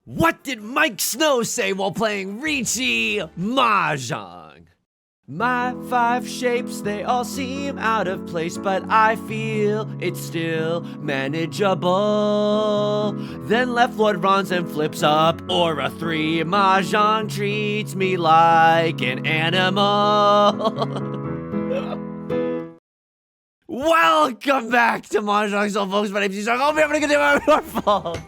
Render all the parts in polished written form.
What did Mike Snow say while playing Riichi Mahjong? My 5 shapes, they all seem out of place, but I feel it's still manageable. Then left Lord runs and flips up, or a 3 Mahjong treats me like an animal. Welcome back to Mahjong Soul, folks. My name's Yusong. I hope you're having a good day wherever you are, folks.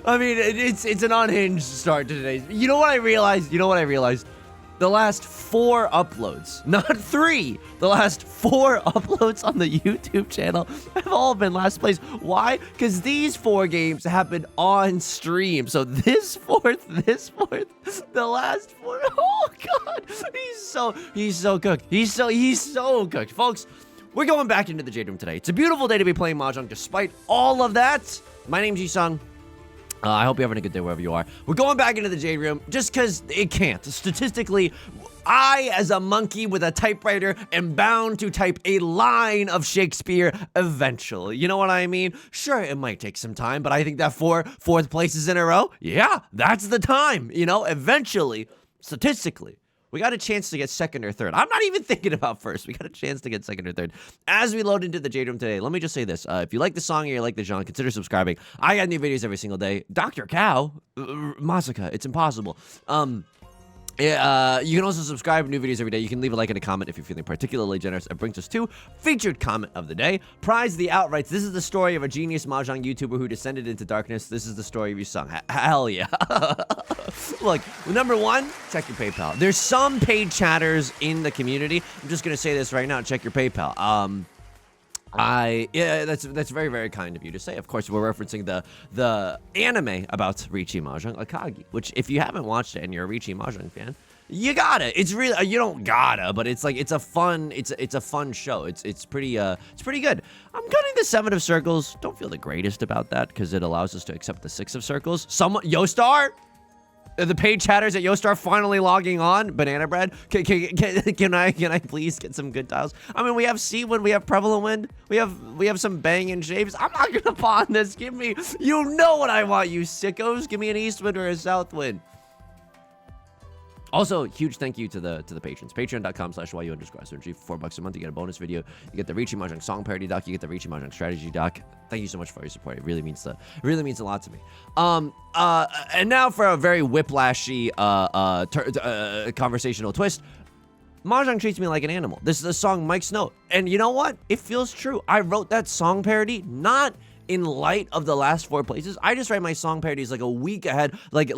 I mean, it's an unhinged start to today. You know what I realized? The last 4 uploads, not 3, the last 4 uploads on the YouTube channel have all been last place. Why? Because these 4 games happened on stream. So this fourth, the last 4. Oh God, he's so cooked. He's so cooked, folks. We're going back into the Jade Room today. It's a beautiful day to be playing Mahjong despite all of that. My name's Yusong. I hope you're having a good day wherever you are. We're going back into the Jade Room just because it can't. Statistically, I, as a monkey with a typewriter, am bound to type a line of Shakespeare eventually. You know what I mean? Sure, it might take some time, but I think that 4 fourth places in a row, yeah, that's the time. You know, eventually, statistically. We got a chance to get 2nd or 3rd. I'm not even thinking about 1st. We got a chance to get 2nd or 3rd. As we load into the Jade Room today, let me just say this. If you like the song or you like the genre, consider subscribing. I got new videos every single day. Dr. Cow, Masaka, it's impossible. You can also subscribe, new videos every day. You can leave a like and a comment if you're feeling particularly generous. It brings us to featured comment of the day. Prize the outrights. This is the story of a genius Mahjong YouTuber who descended into darkness. This is the story of Yusong. Hell yeah. Look, number 1, check your PayPal. There's some paid chatters in the community. I'm just gonna say this right now. Check your PayPal. Yeah, that's very, very kind of you to say. Of course, we're referencing the anime about Riichi Mahjong, Akagi, which if you haven't watched it and you're a Riichi Mahjong fan, you gotta. It's really, you don't gotta, but it's like it's a fun show. It's pretty good. I'm cutting the 7 of circles. Don't feel the greatest about that because it allows us to accept the 6 of circles. Yostar. The paid chatters at Yostar finally logging on. Banana bread. Can I please get some good tiles? I mean, we have sea wind, we have prevalent wind, we have some banging shapes. I'm not gonna pawn this. Give me, you know what I want, you sickos. Give me an east wind or a south wind. Also, huge thank you to the patrons. Patreon.com/YU_SRG. For $4 a month, you get a bonus video. You get the Riichi Mahjong song parody doc. You get the Riichi Mahjong strategy doc. Thank you so much for your support. It really means a lot to me. And now for a very whiplashy conversational twist. Mahjong treats me like an animal. This is a song Mike Snow, and you know what? It feels true. I wrote that song parody not in light of the last 4 places. I just write my song parodies like a week ahead. Like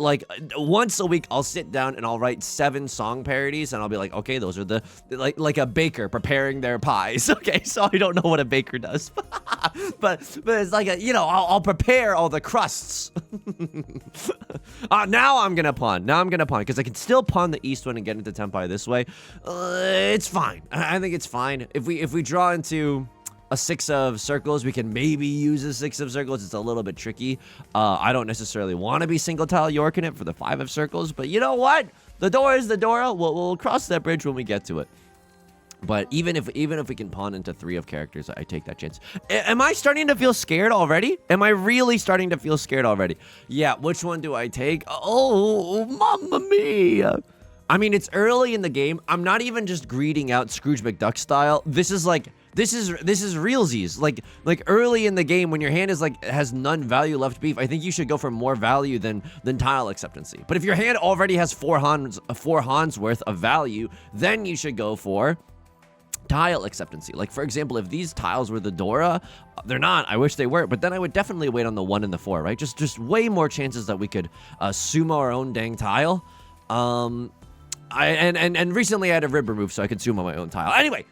once a week, I'll sit down and I'll write 7 song parodies, and I'll be like, okay, those are the like a baker preparing their pies. Okay, so I don't know what a baker does, but it's like I'll prepare all the crusts. Now I'm gonna pawn because I can still pawn the east one and get into Tempai this way. It's fine. I think it's fine if we draw into a 6 of circles, we can maybe use a 6 of circles. It's a little bit tricky. I don't necessarily want to be single tile Yorking it for the 5 of circles, but you know what? The door is the door. We'll cross that bridge when we get to it. But even if we can pawn into 3 of characters, I take that chance. Am I starting to feel scared already? Am I really starting to feel scared already? Yeah, which one do I take? Oh, mamma mia. I mean, it's early in the game. I'm not even just greeting out Scrooge McDuck style. This is realsies. Like early in the game when your hand is has none value left beef, I think you should go for more value than tile acceptancy. But if your hand already has 4 Hans worth of value, then you should go for tile acceptancy. Like for example, if these tiles were the Dora, they're not. I wish they were, but then I would definitely wait on the 1 and the 4, right? Just way more chances that we could sumo our own dang tile. And recently I had a rib removed so I could sumo my own tile. Anyway.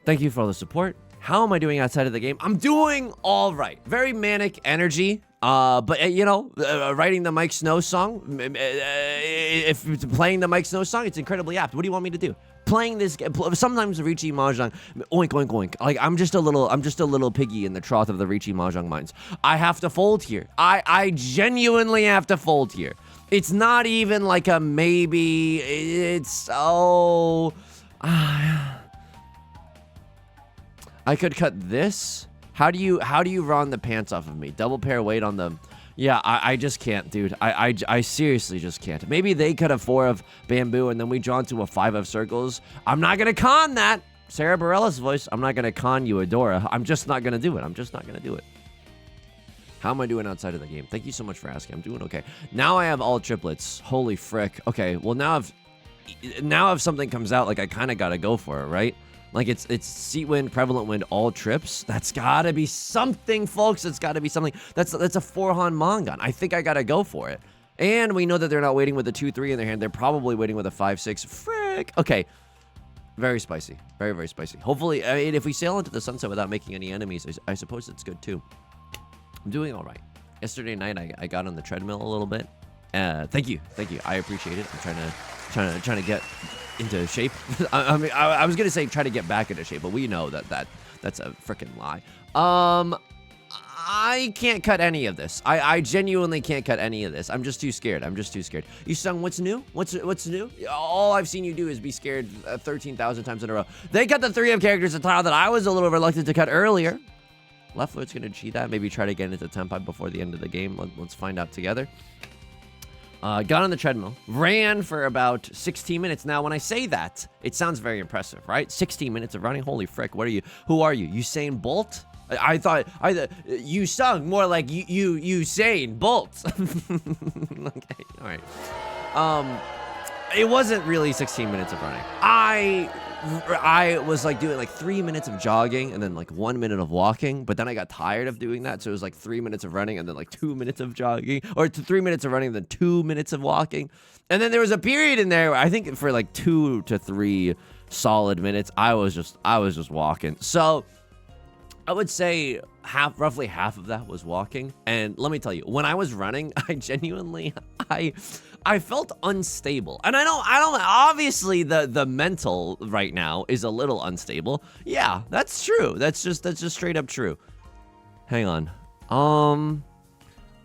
Thank you for all the support. How am I doing outside of the game? I'm doing all right. Very manic energy. But writing the Mike Snow song, if playing the Mike Snow song, it's incredibly apt. What do you want me to do? Playing this game, sometimes Riichi Mahjong, oink, oink, oink. Like I'm just a little piggy in the trough of the Riichi Mahjong mines. I have to fold here. I genuinely have to fold here. It's not even like a maybe. It's so. I could cut this. How do you run the pants off of me? Double pair weight on them. Yeah, I just can't, dude. I seriously just can't. Maybe they cut a 4 of bamboo and then we draw into a 5 of circles. I'm not gonna con that. Sarah Bareilles' voice. I'm not gonna con you, Adora. I'm just not gonna do it. I'm just not gonna do it. How am I doing outside of the game? Thank you so much for asking. I'm doing okay. Now I have all triplets. Holy frick. Okay, well now if something comes out, like I kind of gotta go for it, right? Like it's seat wind, prevalent wind, all trips. That's gotta be something, folks. It's gotta be something. That's a 4-Han Mangan. I think I gotta go for it. And we know that they're not waiting with a 2-3 in their hand. They're probably waiting with a 5-6. Frick. Okay. Very spicy. Very, very spicy. Hopefully, I mean, if we sail into the sunset without making any enemies, I suppose it's good too. I'm doing all right. Yesterday night, I got on the treadmill a little bit. Thank you. I appreciate it. I'm trying to get into shape. I mean, I was gonna say try to get back into shape, but we know that's a freaking lie. I can't cut any of this. I genuinely can't cut any of this. I'm just too scared. Yusong, what's new? What's new? All I've seen you do is be scared 13,000 times in a row. They cut the 3 of characters a tile that I was a little reluctant to cut earlier. Left foot's gonna cheat that. Maybe try to get into tempi before the end of the game. Let's find out together. Got on the treadmill, ran for about 16 minutes. Now, when I say that, it sounds very impressive, right? 16 minutes of running. Holy frick! What are you? Who are you? Usain Bolt? I thought you sung more like Usain Bolt. Okay, all right. It wasn't really 16 minutes of running. I was like doing like 3 minutes of jogging and then like 1 minute of walking, but then I got tired of doing that, so it was like 3 minutes of running and then like 2 minutes of jogging, or 3 minutes of running and then 2 minutes of walking, and then there was a period in there where I think for like 2 to 3 solid minutes I was just walking. So I would say roughly half of that was walking. And let me tell you, when I was running, I genuinely I felt unstable. And I don't obviously the mental right now is a little unstable. Yeah, that's true. That's just straight up true. Hang on.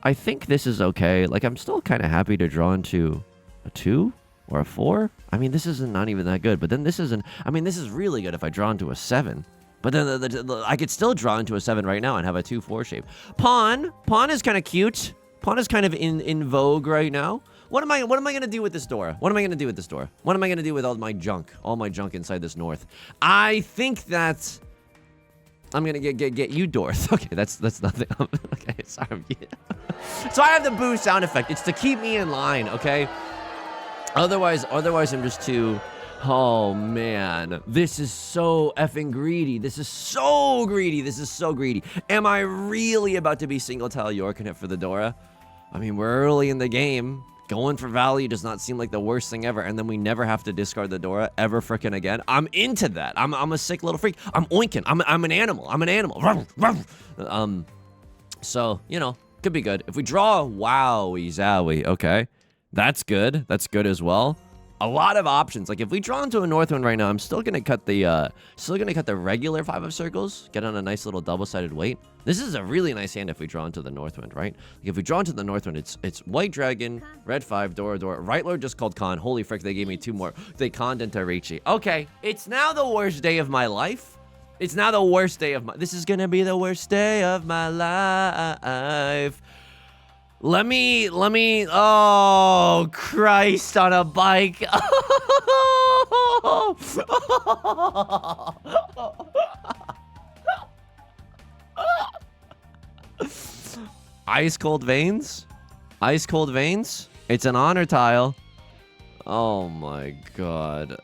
I think this is okay. Like, I'm still kind of happy to draw into a 2 or a 4. I mean, this isn't not even that good, but then this isn't, I mean, this is really good if I draw into a 7. But then I could still draw into a 7 right now and have a 2-4 shape. Pawn is kind of cute. Pawn is kind of in vogue right now. What am I gonna do with this door? What am I gonna do with this door? What am I gonna do with all my junk inside this north? I think that I'm gonna get you Dorth. Okay, that's nothing. Okay, sorry. So I have the boo sound effect. It's to keep me in line. Okay. Otherwise I'm just too. Oh man, this is so effing greedy. This is so greedy. Am I really about to be single tile Yorking it for the Dora? I mean, we're early in the game. Going for value does not seem like the worst thing ever, and then we never have to discard the Dora ever frickin' again. I'm into that. I'm a sick little freak. I'm oinking. I'm an animal. So, you know, could be good. If we draw wowie zowie, okay. That's good. That's good as well. A lot of options. Like if we draw into a north one right now, I'm still gonna cut the regular 5 of circles, get on a nice little double-sided weight. This is a really nice hand if we draw into the north wind, right? Like if we draw into the north wind, it's white dragon, red 5, Dora. Right Lord just called con. Holy frick, they gave me 2 more. They conned into Reachi. Okay, it's now the worst day of my life. This is gonna be the worst day of my life. Let me, oh, Christ on a bike. Ice cold veins? It's an honor tile. Oh my God.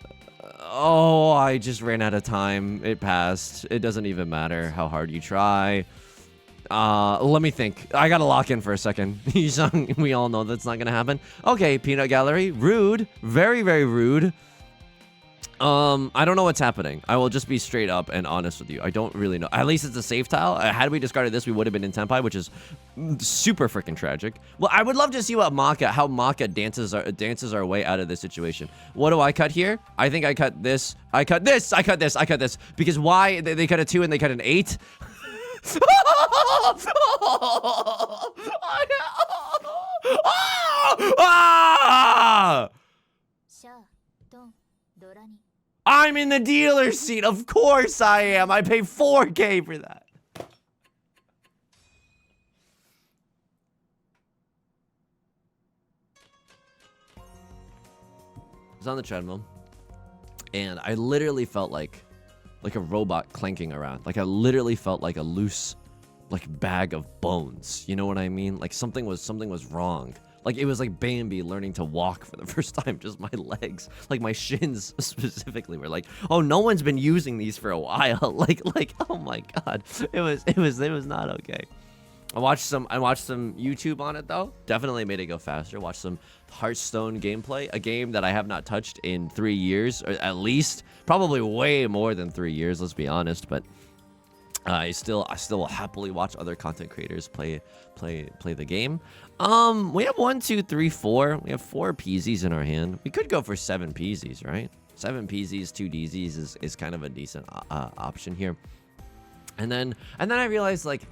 Oh, I just ran out of time. It passed. It doesn't even matter how hard you try. Let me think. I gotta lock in for a second. We all know that's not gonna happen. Okay, Peanut Gallery. Rude. Very, very rude. I don't know what's happening. I will just be straight up and honest with you. I don't really know. At least it's a safe tile. Had we discarded this, we would have been in Tenpai, which is super freaking tragic. Well, I would love to see how Maka dances our way out of this situation. What do I cut here? I think I cut this. I cut this. Because why? They cut a 2 and they cut an 8. I'm in the dealer's seat. Of course I am. I pay 4K for that. was on the treadmill, and I literally felt like a robot clanking around. Like I literally felt like a loose, like bag of bones. You know what I mean? Like something was wrong. Like it was like Bambi learning to walk for the first time. Just my legs, like my shins specifically, were like, oh, no one's been using these for a while. like, oh my god, it was not okay. I watched some YouTube on it though. Definitely made it go faster. Watched some Hearthstone gameplay, a game that I have not touched in 3 years, or at least probably way more than 3 years. Let's be honest, but I still will happily watch other content creators play the game. We have 1, 2, 3, 4. We have 4 PZs in our hand. We could go for 7 PZs, right? 7 PZs, 2 DZs is kind of a decent option here. And then I realized, like,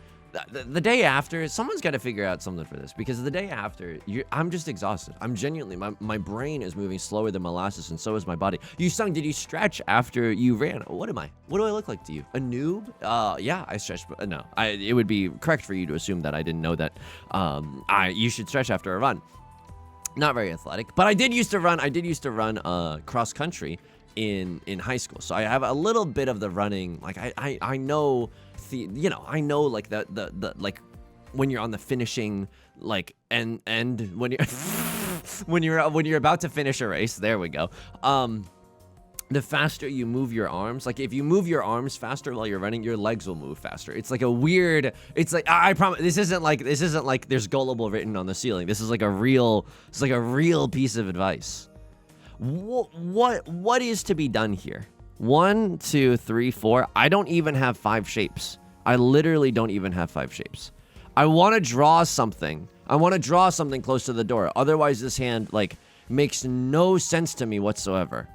the day after, someone's got to figure out something for this, because the day after, I'm just exhausted. I'm genuinely, my brain is moving slower than molasses, and so is my body. Yusong, did you stretch after you ran? What am I? What do I look like to you? A noob? Yeah, I stretched, but no. It would be correct for you to assume that I didn't know that. You should stretch after a run. Not very athletic, but I did used to run cross country in high school, so I have a little bit of the running. Like I know. You know, I know, like the like when you're on the finishing, like and when you're when you're about to finish a race, there we go. The faster you move your arms, like if you move your arms faster while you're running, your legs will move faster. It's like a weird, it's like, I promise, this isn't like there's gullible written on the ceiling. This is like a real piece of advice. What is to be done here? 1, 2, 3, 4. I don't even have 5 shapes. I literally don't even have 5 shapes. I want to draw something. I want to draw something close to the door. Otherwise, this hand, like, makes no sense to me whatsoever.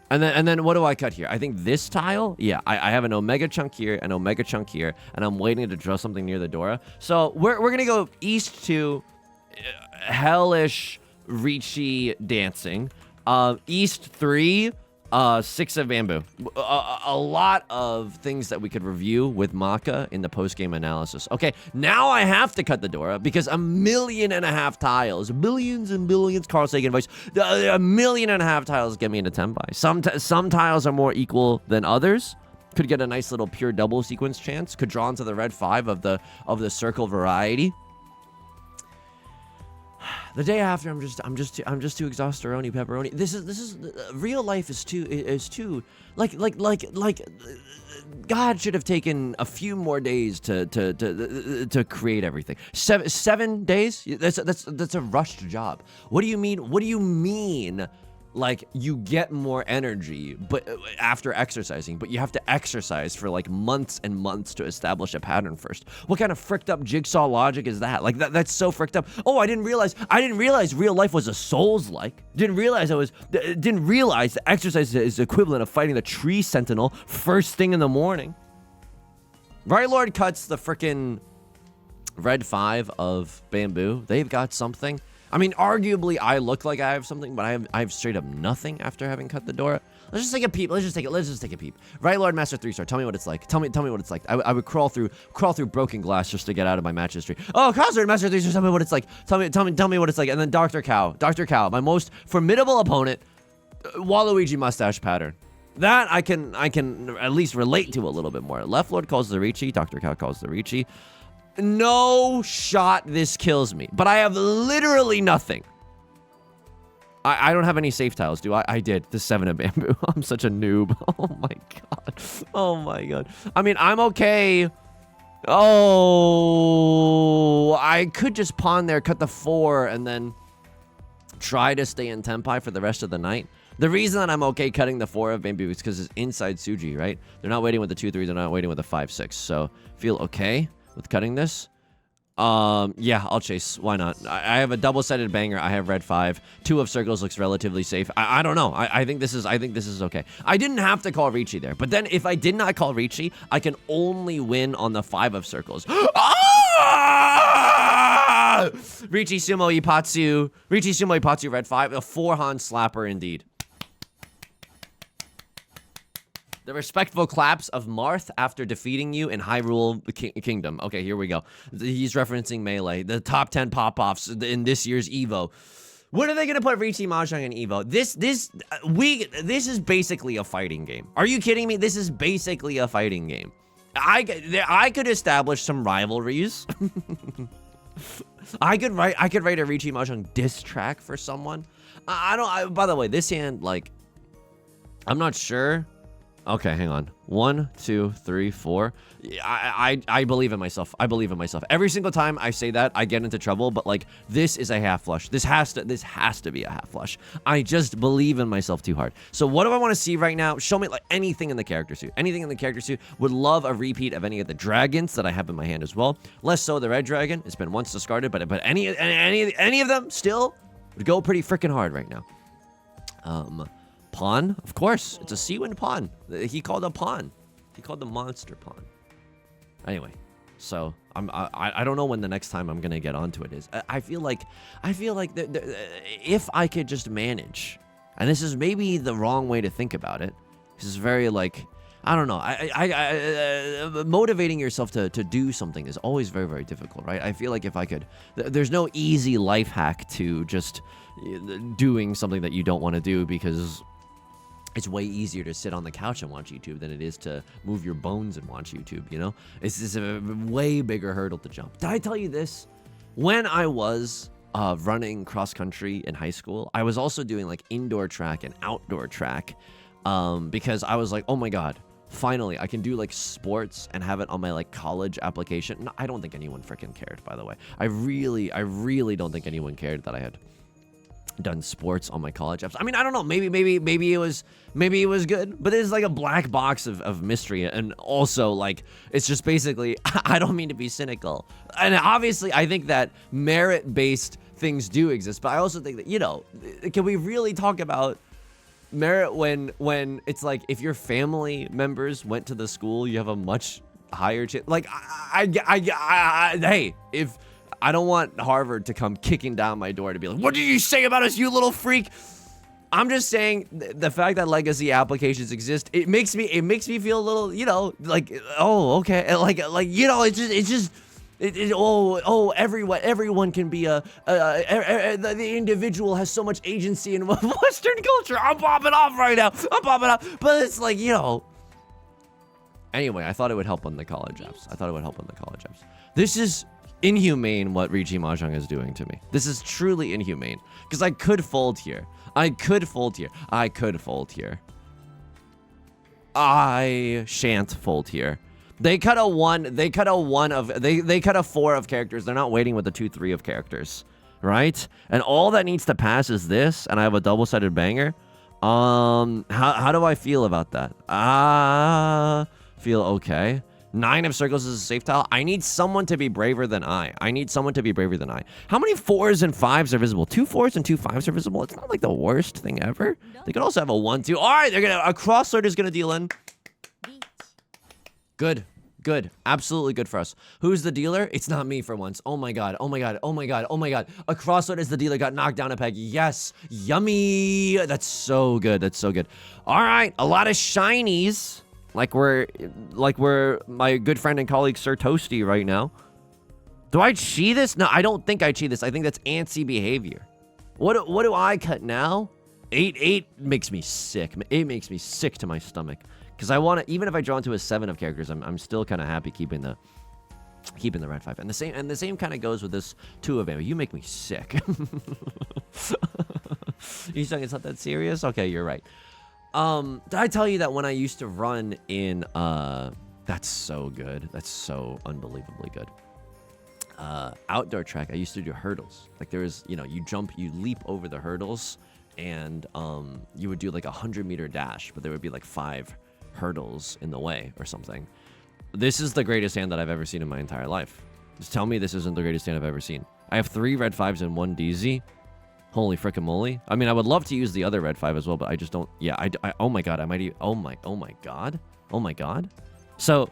And then what do I cut here? I think this tile, yeah, I have an omega chunk here, an omega chunk here, and I'm waiting to draw something near the door. So we're gonna go east to Hellish Reachi dancing. East 3. 6 of bamboo. A lot of things that we could review with Maka in the post-game analysis. Okay, now I have to cut the door because 1.5 million tiles, billions and billions, Carl Sagan voice, 1.5 million tiles get me into Tenpai. Some tiles are more equal than others. Could get a nice little pure double sequence chance. Could draw into the red 5 of the circle variety. The day after, I'm just too exhausted. Pepperoni. This is real life is too like God should have taken a few more days to create everything. 7 days? That's a rushed job. What do you mean? What do you mean? Like, you get more energy but after exercising, but you have to exercise for like months and months to establish a pattern first. What kind of fricked up jigsaw logic is that? Like, that's so fricked up. Oh, I didn't realize real life was a Souls-like. Didn't realize that exercise is the equivalent of fighting the tree sentinel first thing in the morning. Right Lord cuts the frickin' red 5 of bamboo. They've got something. I mean, arguably, I look like I have something, but I have straight up nothing after having cut the door. Let's just take a peep. Let's just take a peep. Right, Lord Master 3-star. Tell me what it's like. Tell me what it's like. I would crawl through broken glass just to get out of my match history. Oh, Cosler Master 3-star. Tell me what it's like. Tell me what it's like. And then Dr. Cow, my most formidable opponent, Waluigi mustache pattern. That I can at least relate to a little bit more. Left Lord calls the Reachi. Dr. Cow calls the Reachi. No shot this kills me, but I have literally nothing. I don't have any safe tiles, do I? I did. The 7 of bamboo. I'm such a noob. Oh my god. Oh my god. I mean, I'm okay. Oh, I could just pawn there, cut the 4, and then try to stay in Tenpai for the rest of the night. The reason that I'm okay cutting the 4 of bamboo is because it's inside Suji, right? They're not waiting with the 2-3, they're not waiting with the 5-6. So feel okay with cutting this. Yeah, I'll chase. Why not? I have a double-sided banger. I have red 5. 2 of circles looks relatively safe. I don't know. I think this is okay. I didn't have to call Reachi there, but then if I did not call Reachi, I can only win on the 5 of circles. Ah! Riichi Sumo Ipatsu red 5. A 4-han slapper indeed. The respectful claps of Marth after defeating you in Hyrule Kingdom. Okay, here we go. He's referencing Melee. The top 10 pop-offs in this year's EVO. When are they gonna put Riichi Mahjong in Evo? This is basically a fighting game. Are you kidding me? This is basically a fighting game. I could establish some rivalries. I could write a Riichi Mahjong diss track for someone. By the way, this hand, like, I'm not sure. Okay, hang on. 1, 2, 3, 4. I believe in myself. I believe in myself. Every single time I say that, I get into trouble. But like, this is a half flush. This has to be a half flush. I just believe in myself too hard. So what do I want to see right now? Show me like anything in the character suit. Anything in the character suit. Would love a repeat of any of the dragons that I have in my hand as well. Less so the red dragon. It's been once discarded, but any of them still would go pretty freaking hard right now. Pawn, of course. It's a Seawind pawn. He called a pawn. He called the monster pawn. Anyway, so I don't know when the next time I'm gonna get onto it is. I feel like if I could just manage, and this is maybe the wrong way to think about it. This is very like, I don't know. Motivating yourself to do something is always very, very difficult, right? I feel like if I could, there's no easy life hack to just doing something that you don't want to do, because it's way easier to sit on the couch and watch YouTube than it is to move your bones and watch YouTube, you know? It's just a way bigger hurdle to jump. Did I tell you this? When I was running cross country in high school, I was also doing like indoor track and outdoor track, because I was like, oh my God, finally I can do like sports and have it on my like college application. No, I don't think anyone freaking cared, by the way. I really don't think anyone cared that I had done sports on my college apps. I mean, I don't know. Maybe it was good, but it's like a black box of mystery. And also, like, it's just basically, I don't mean to be cynical. And obviously, I think that merit-based things do exist, but I also think that, you know, can we really talk about merit when it's like, if your family members went to the school, you have a much higher chance. Like, hey, if I don't want Harvard to come kicking down my door to be like, what did you say about us, you little freak? I'm just saying the fact that legacy applications exist, it makes me feel a little, you know, like, oh, okay. Like, you know, everyone can be the individual has so much agency in Western culture. I'm popping off right now. But it's like, you know. Anyway, I thought it would help on the college apps. This is inhumane what Riichi Mahjong is doing to me. This is truly inhumane. Because I could fold here. I shan't fold here. They cut a 1. They cut a 4 of characters. They're not waiting with the 2, 3 of characters. Right? And all that needs to pass is this, and I have a double-sided banger. How do I feel about that? Feel okay. 9 of circles is a safe tile. I need someone to be braver than I. How many 4s and 5s are visible? 2 4s and 2 5s are visible. It's not like the worst thing ever. They could also have a 1 2. All right, a cross-sword is gonna deal in. Good. Absolutely good for us. Who's the dealer? It's not me for once. Oh my god. A cross-sword is the dealer. Got knocked down a peg. Yes. Yummy. That's so good. All right, a lot of shinies. Like we're my good friend and colleague Sir Toasty right now. Do I cheat this? No, I don't think I cheat this. I think that's antsy behavior. What do I cut now? 8 makes me sick. 8 makes me sick to my stomach. Because I want to, even if I draw into a 7 of characters, I'm still kind of happy keeping the red 5. And the same kind of goes with this 2 of ammo. You make me sick. You saying it's not that serious? Okay, you're right. Did I tell you that when I used to run in, that's so good. That's so unbelievably good. Outdoor track, I used to do hurdles. Like there was, you know, you leap over the hurdles, and you would do like a 100-meter dash, but there would be like 5 hurdles in the way or something. This is the greatest hand that I've ever seen in my entire life. Just tell me this isn't the greatest hand I've ever seen. I have 3 red 5s and 1 DZ. Holy frickin' moly. I mean, I would love to use the other red 5 as well, but I just don't. Yeah, oh my god, I might oh my god. So,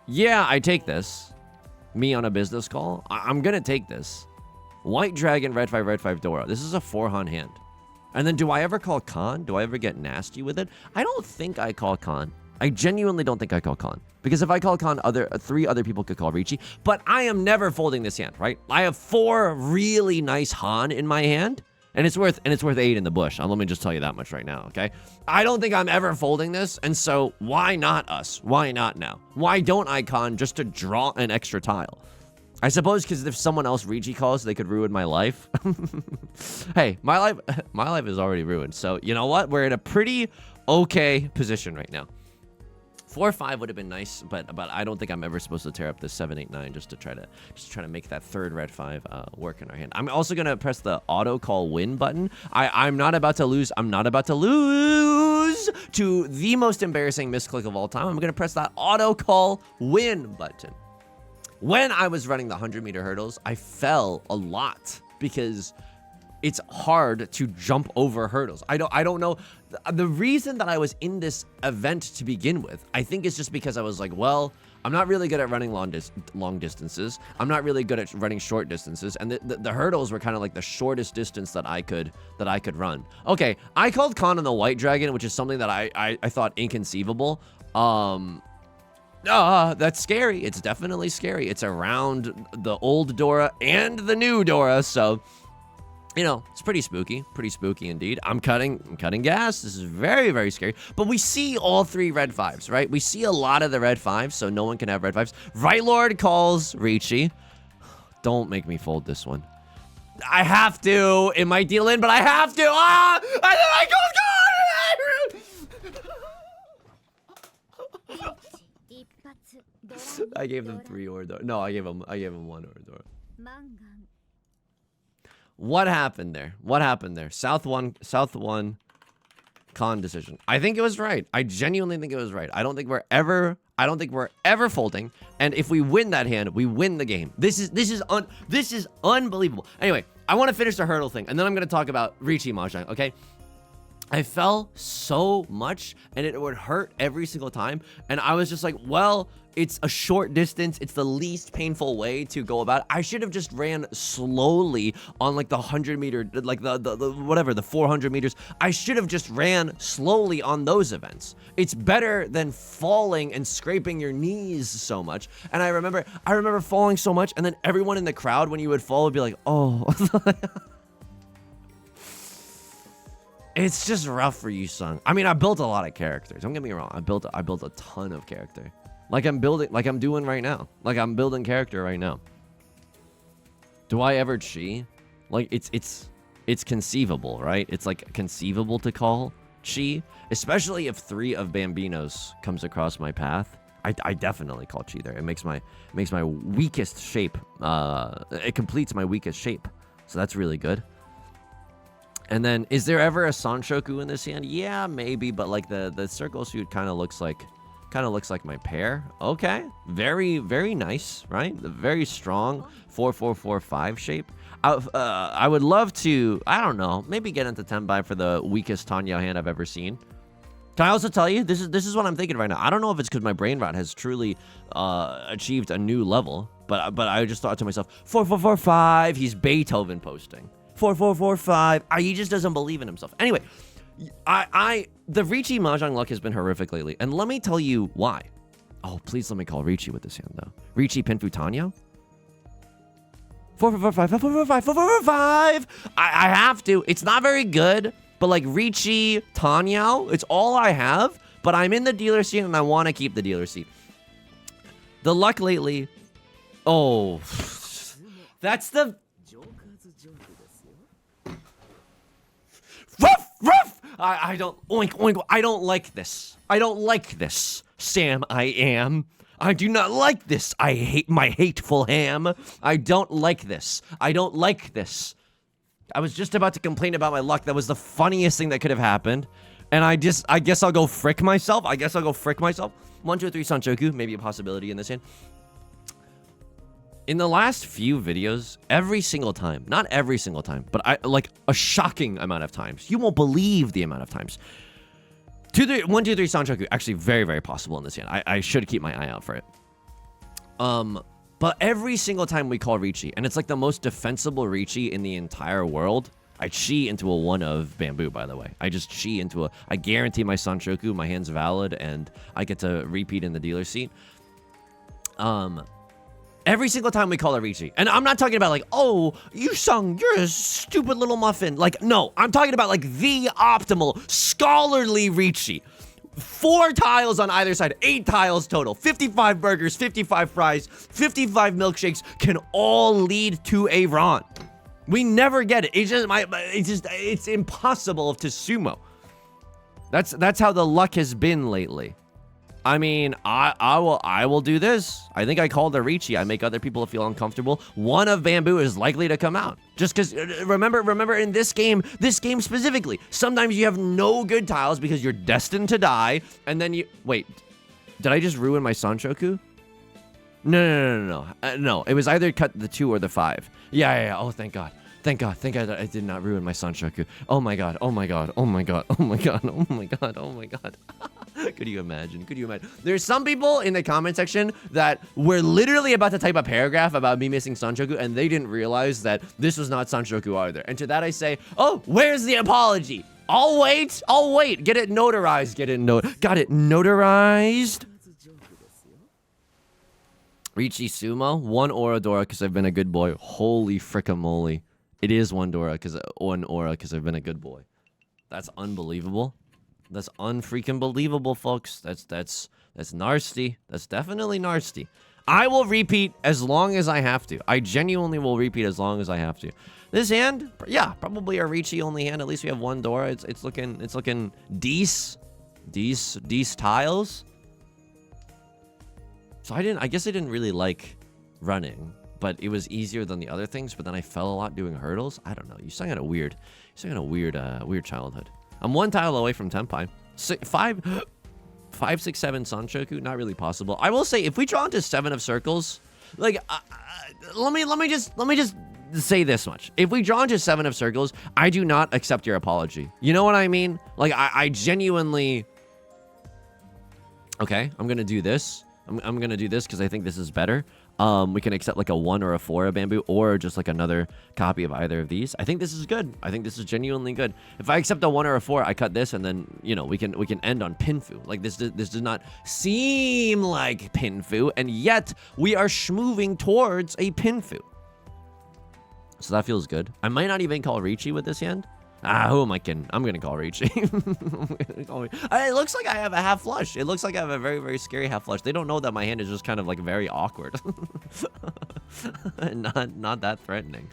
yeah, I take this. Me on a business call. I'm gonna take this. White dragon, red 5, Dora. This is a 4-Han hand. And then do I ever call Khan? Do I ever get nasty with it? I don't think I call Khan. I genuinely don't think I call Khan. Because if I call Khan, 3 other people could call Reachi. But I am never folding this hand, right? I have 4 really nice Han in my hand. And it's worth 8 in the bush. Let me just tell you that much right now, okay? I don't think I'm ever folding this, and so why not us? Why not now? Why don't I con just to draw an extra tile? I suppose because if someone else Riichi calls, they could ruin my life. Hey, my life is already ruined. So you know what? We're in a pretty okay position right now. 4 or 5 would have been nice, but I don't think I'm ever supposed to tear up the 7, 8, 9 just to try to make that third red 5 work in our hand. I'm also gonna press the auto call win button. I'm not about to lose. I'm not about to lose to the most embarrassing misclick of all time. I'm gonna press that auto call win button. When I was running the 100-meter hurdles, I fell a lot because it's hard to jump over hurdles. I don't know. The reason that I was in this event to begin with, I think is just because I was like, well, I'm not really good at running long distances. I'm not really good at running short distances. And the hurdles were kind of like the shortest distance that I could run. Okay, I called con on the white dragon, which is something that I thought inconceivable. That's scary. It's definitely scary. It's around the old Dora and the new Dora, so you know, it's pretty spooky indeed. I'm cutting gas. This is very, very scary. But we see all 3 red 5s, right? We see a lot of the red 5s, so no one can have red 5s. Right Lord calls Riichi. Don't make me fold this one. I have to. It might deal in, but I have to. Ah! I gave them 3 Ordora. No, I gave them 1 Ordora. What happened there? South one, con decision. I think it was right. I genuinely think it was right. I don't think we're ever folding. And if we win that hand, we win the game. This is unbelievable. Anyway, I want to finish the hurdle thing, and then I'm going to talk about Riichi Mahjong, okay? I fell so much, and it would hurt every single time. And I was just like, well, it's a short distance. It's the least painful way to go about it. I should have just ran slowly on like the 100 meter, like the 400 meters. I should have just ran slowly on those events. It's better than falling and scraping your knees so much. And I remember falling so much, and then everyone in the crowd, when you would fall, would be like, oh. It's just rough for Yusong. I mean, I built a lot of characters. Don't get me wrong. I built a ton of character. Like I'm doing right now. Like I'm building character right now. Do I ever chi? Like it's conceivable, right? It's like conceivable to call chi, especially if 3 of Bambinos comes across my path. I definitely call chi there. It makes my weakest shape. It completes my weakest shape. So that's really good. And then, is there ever a Sanshoku in this hand? Yeah, maybe, but like the circle suit kind of looks like my pair. Okay, very, very nice, right? The very strong 4-4-4-5 shape. I would love to, I don't know, maybe get into Tenbai for the weakest Tanya hand I've ever seen. Can I also tell you, this is what I'm thinking right now. I don't know if it's because my brain rot has truly achieved a new level, but I just thought to myself, 4-4-4-5, he's Beethoven posting. 4-4-4-5. He just doesn't believe in himself. Anyway, the Riichi Mahjong luck has been horrific lately, and let me tell you why. Oh, please let me call Riichi with this hand, though. Riichi Pinfu Tanyo? 4-4-4-5, 4-4-4-5, 4-4-4-5! I have to. It's not very good, but like Riichi Tanyo, it's all I have, but I'm in the dealer seat, and I want to keep the dealer seat. The luck lately... Oh... That's the... Ruff! Ruff! I don't... Oink, oink. I don't like this. I don't like this. Sam, I am. I do not like this. I hate my hateful ham. I don't like this. I don't like this. I was just about to complain about my luck. That was the funniest thing that could have happened. And I guess I'll go frick myself. 1, 2, 3 Sanchoku. Maybe a possibility in this hand. In the last few videos, every single time, not every single time, but like a shocking amount of times. You won't believe the amount of times. 1, 2, 3 Sanchoku. Actually, very, very possible in this hand. I should keep my eye out for it. But every single time we call Riichi, and it's like the most defensible Riichi in the entire world. I chi into a 1 of bamboo, by the way. I just chi into a... I guarantee my Sanchoku, my hand's valid, and I get to repeat in the dealer seat. Every single time we call a Reachi. And I'm not talking about like, oh, Yusong, you're a stupid little muffin. Like, no, I'm talking about like the optimal scholarly Reachi. 4 tiles on either side, 8 tiles total, 55 burgers, 55 fries, 55 milkshakes can all lead to a Ron. We never get it. It's impossible to sumo. That's how the luck has been lately. I mean, I will do this. I think I called a Reachi. I make other people feel uncomfortable. One of bamboo is likely to come out. Just because, remember in this game specifically, sometimes you have no good tiles because you're destined to die, and then wait, did I just ruin my Sanshoku? No, it was either cut the 2 or the 5. Yeah, oh, thank God. Thank God I did not ruin my Sanshoku. Oh my God. Could you imagine? There's some people in the comment section that were literally about to type a paragraph about me missing Sanshoku, and they didn't realize that this was not Sanshoku either. And to that I say, oh, where's the apology? I'll wait. Get it notarized. Got it notarized. Riichi Sumo, 1 Oradora because I've been a good boy. Holy fricka-moly. It is 1 aura because I've been a good boy. That's unbelievable. That's unfreaking believable, folks. That's nasty. That's definitely nasty. I will repeat as long as I have to. I genuinely will repeat as long as I have to. This hand, yeah, probably a Reachi only hand. At least we have 1 Dora. It's looking decent tiles. So I guess I didn't really like running, but it was easier than the other things. But then I fell a lot doing hurdles. I don't know. You sang on a weird childhood. I'm 1 tile away from Tenpai. 5, 6, 7 Sanshoku, not really possible. I will say, if we draw into 7 of circles, like, let me just say this much. If we draw into 7 of circles, I do not accept your apology. You know what I mean? Like, I genuinely. Okay, I'm gonna do this. I'm gonna do this because I think this is better. We can accept like a 1 or a 4 of bamboo, or just like another copy of either of these. I think this is good. I think this is genuinely good. If I accept a 1 or a 4, I cut this, and then, you know, we can end on pinfu. Like, this does not seem like pinfu, and yet we are moving towards a pinfu. So that feels good. I might not even call Reachi with this hand. Who am I kidding? I'm gonna call Reachi. It looks like I have a half flush. It looks like I have a very, very scary half flush. They don't know that my hand is just kind of like very awkward. not that threatening.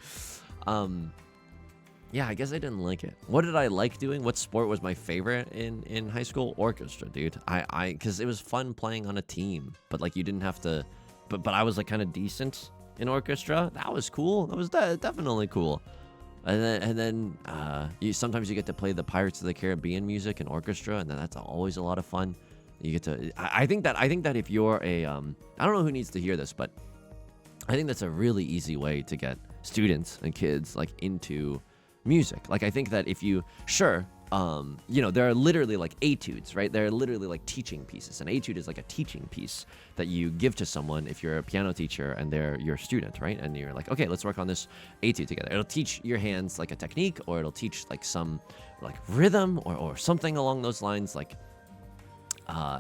Yeah, I guess I didn't like it. What did I like doing? What sport was my favorite in high school? Orchestra, dude. Because it was fun playing on a team, but like you didn't have to. But I was like kind of decent in orchestra. That was cool. That was definitely cool. And then sometimes you get to play the Pirates of the Caribbean music in orchestra, and then that's always a lot of fun. You get to. I think that if you're a I don't know who needs to hear this, but I think that's a really easy way to get students and kids like into music. Like, I think that if you you know, there are literally like etudes, right? There are literally like teaching pieces. An etude is like a teaching piece that you give to someone if you're a piano teacher and they're your student, right? And you're like, okay, let's work on this etude together. It'll teach your hands like a technique, or it'll teach like some like rhythm or something along those lines, like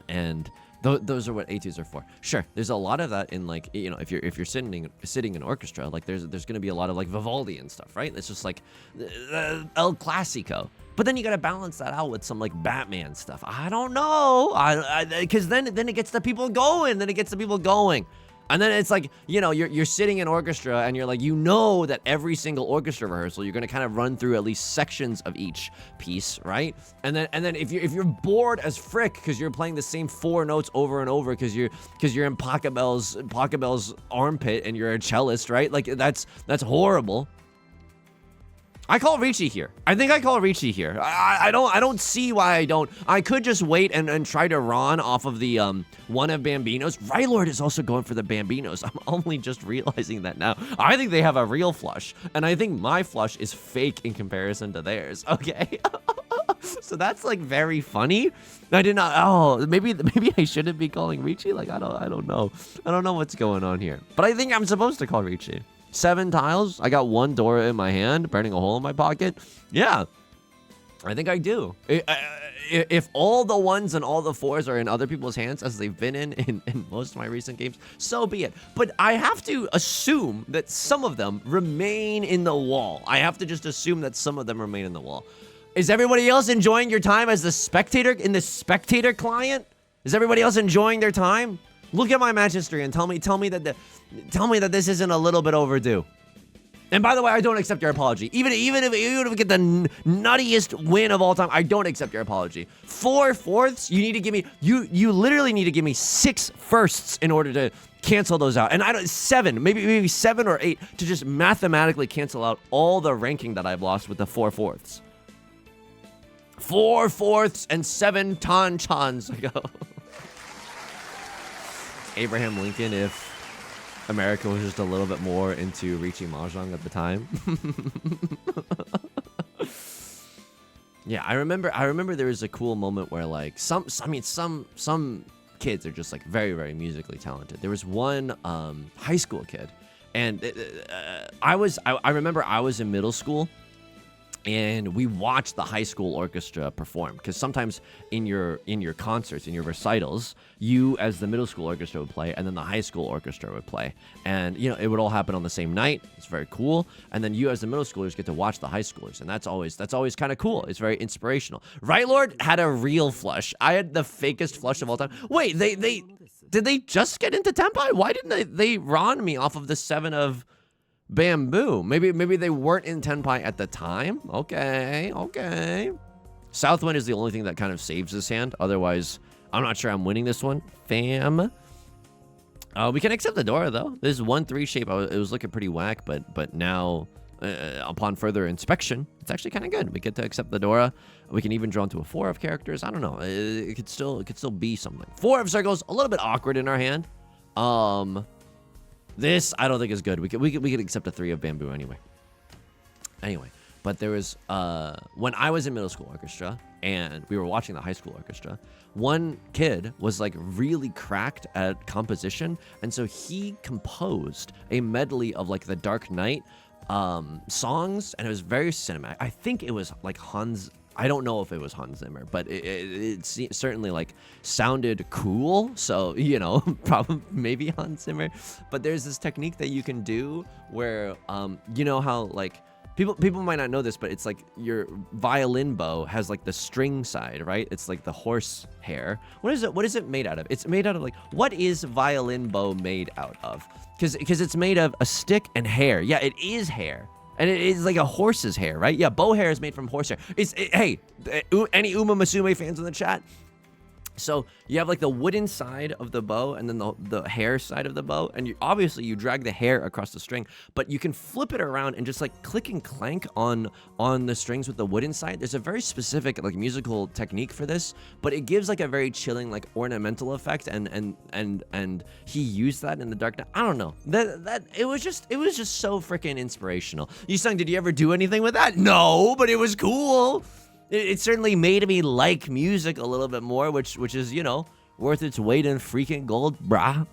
and those are what etudes are for. Sure, there's a lot of that in, like, you know, if you're sitting in orchestra, like there's going to be a lot of like Vivaldi and stuff, right? It's just like El Clasico. But then you got to balance that out with some like Batman stuff. I don't know, because then it gets the people going. And then it's like, you know, you're sitting in orchestra and you're like, you know that every single orchestra rehearsal, you're going to kind of run through at least sections of each piece, right? And then if you're bored as frick because you're playing the same 4 notes over and over because you're in Pachelbel's armpit and you're a cellist, right? Like, that's horrible. I call Reachi here. I think I call Reachi here. I don't see why I don't. I could just wait and try to Ron off of the one of Bambinos. Rylord is also going for the Bambinos. I'm only just realizing that now. I think they have a real flush, and I think my flush is fake in comparison to theirs. Okay. So that's like very funny. I did not. Oh, maybe I shouldn't be calling Reachi. Like, I don't know. I don't know what's going on here. But I think I'm supposed to call Reachi. 7 tiles. I got 1 Dora in my hand, burning a hole in my pocket. Yeah. I think I do. If all the ones and all the fours are in other people's hands, as they've been in most of my recent games, so be it. But I have to assume that some of them remain in the wall. I have to just assume that some of them remain in the wall. Is everybody else enjoying your time as the spectator in the spectator client? Is everybody else enjoying their time? Look at my match history and tell me that this isn't a little bit overdue. And by the way, I don't accept your apology. Even if we get the nuttiest win of all time, I don't accept your apology. 4 fourths, you need to give me, you literally need to give me 6 firsts in order to cancel those out. And I don't, 7, maybe 7 or 8 to just mathematically cancel out all the ranking that I've lost with the 4 fourths. 4 fourths and 7 tan-chans ago. Abraham Lincoln, if America was just a little bit more into Riichi Mahjong at the time. Yeah, I remember there was a cool moment where like some kids are just like very, very musically talented. There was one high school kid, and I remember I was in middle school, and we watched the high school orchestra perform, because sometimes in your concerts, in your recitals, you as the middle school orchestra would play, and then the high school orchestra would play, and you know it would all happen on the same night. It's very cool, and then you as the middle schoolers get to watch the high schoolers, and that's always kind of cool. It's very inspirational. Right Lord had a real flush. I had the fakest flush of all time. Wait, did they just get into Tenpai? Why didn't they ron me off of the 7 of Bamboo? Maybe they weren't in Tenpai at the time. Okay. Southwind is the only thing that kind of saves this hand. Otherwise, I'm not sure I'm winning this one. Fam. We can accept the Dora though. This 1-3 shape, it was looking pretty whack, but now upon further inspection, it's actually kind of good. We get to accept the Dora. We can even draw into a 4 of characters. I don't know. It could still be something. 4 of circles, a little bit awkward in our hand. This, I don't think is good. We could accept a 3 of Bamboo anyway. But there was, when I was in middle school orchestra and we were watching the high school orchestra, one kid was like really cracked at composition. And so he composed a medley of like the Dark Knight songs, and it was very cinematic. I think it was like I don't know if it was Hans Zimmer, but it certainly like sounded cool. So, you know, probably maybe Hans Zimmer. But there's this technique that you can do where, you know how like people might not know this, but it's like your violin bow has like the string side, right? It's like the horse hair. What is it made out of? It's made out of like, what is violin bow made out of? Because it's made of a stick and hair. Yeah, it is hair. And it is like a horse's hair, right? Yeah, bow hair is made from horse hair. Hey, any Uma Musume fans in the chat? So you have like the wooden side of the bow and then the hair side of the bow. And obviously you drag the hair across the string, but you can flip it around and just like click and clank on the strings with the wooden side. There's a very specific like musical technique for this, but it gives like a very chilling like ornamental effect. And he used that in the Dark Knight. I don't know. It was just so freaking inspirational. Yusong, did you ever do anything with that? No, but it was cool. It certainly made me like music a little bit more, which is, you know, worth its weight in freaking gold, brah.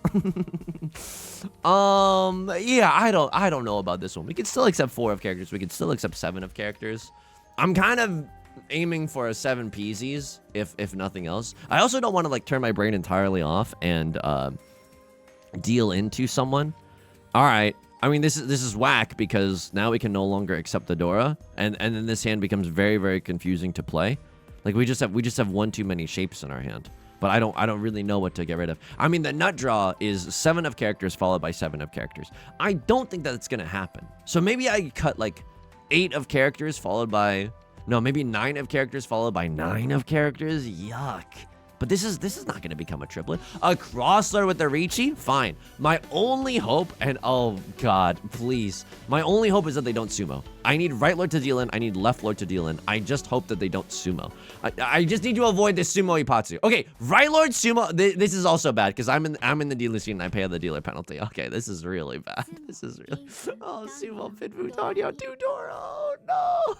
Yeah, I don't know about this one. We could still accept 4 of characters. We could still accept 7 of characters. I'm kind of aiming for a 7 peasies, if nothing else. I also don't want to like turn my brain entirely off and deal into someone. All right. I mean, this is whack because now we can no longer accept the Dora, and then this hand becomes very, very confusing to play. Like we just have one too many shapes in our hand, but I don't really know what to get rid of. I mean, the nut draw is 7 of characters followed by 7 of characters. I don't think that's gonna happen. So maybe I cut like 8 of characters followed by maybe 9 of characters followed by 9 of characters. Yuck. But this is not going to become a triplet. A Crossler with the Reachi? Fine. My only hope, and oh god, please. My only hope is that they don't sumo. I need right lord to deal in. I need left lord to deal in. I just hope that they don't sumo. I just need to avoid this sumo ipatsu. Okay, right lord sumo. This is also bad because I'm in the dealer scene and I pay the dealer penalty. Okay, this is really bad. This is really. Oh, sumo Pitfu Tonyo Tudoro. Oh, no.